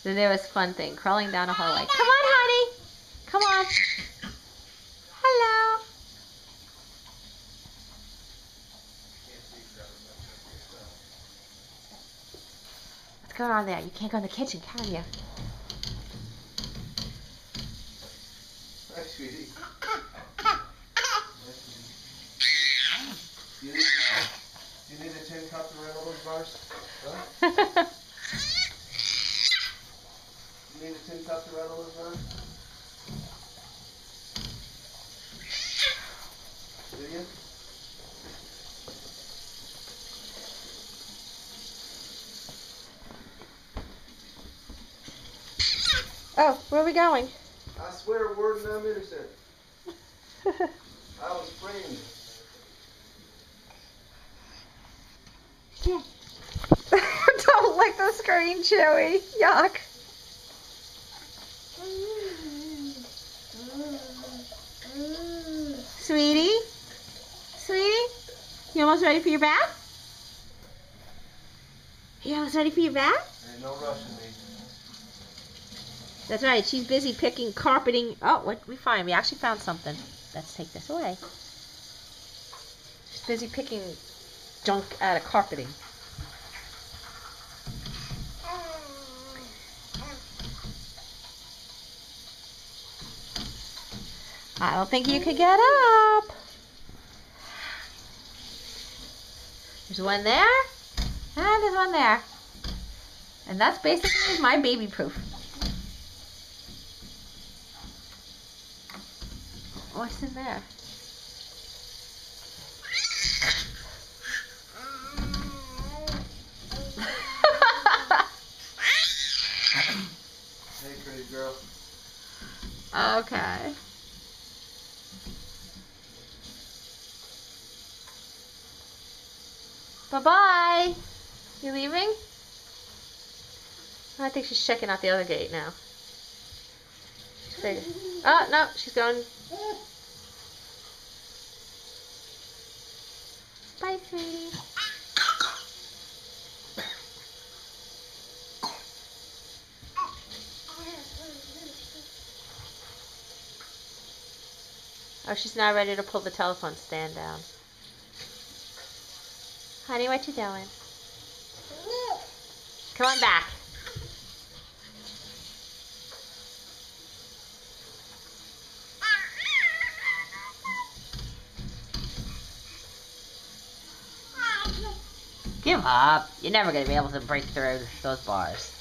So there was fun thing, crawling down a hallway. Come on, honey. Come on. Hello. What's going on there? You can't go in the kitchen, can you? Hi, sweetie. You need a tin cup to run all those bars? Huh? You need a tin cup to run all those bars? Do you? Oh, where are we going? I swear a word and I'm innocent. I was framed. Don't lick the screen, Chewy. Yuck. Sweetie? Sweetie? You almost ready for your bath? You almost ready for your bath? There's no rush in me. That's right. She's busy picking carpeting. Oh, what did we find? We actually found something. Let's take this away. She's busy picking junk out of carpeting. I don't think you could get up. There's one there, and there's one there. And that's basically my baby proof. What's in there? Hey, pretty girl. Okay. Bye-bye. You leaving? I think she's checking out the other gate now. Oh, no, she's going. Bye, sweetie. Oh, she's now ready to pull the telephone stand down. Honey, what you doing? Come on back. Give up. You're never going to be able to break through those bars.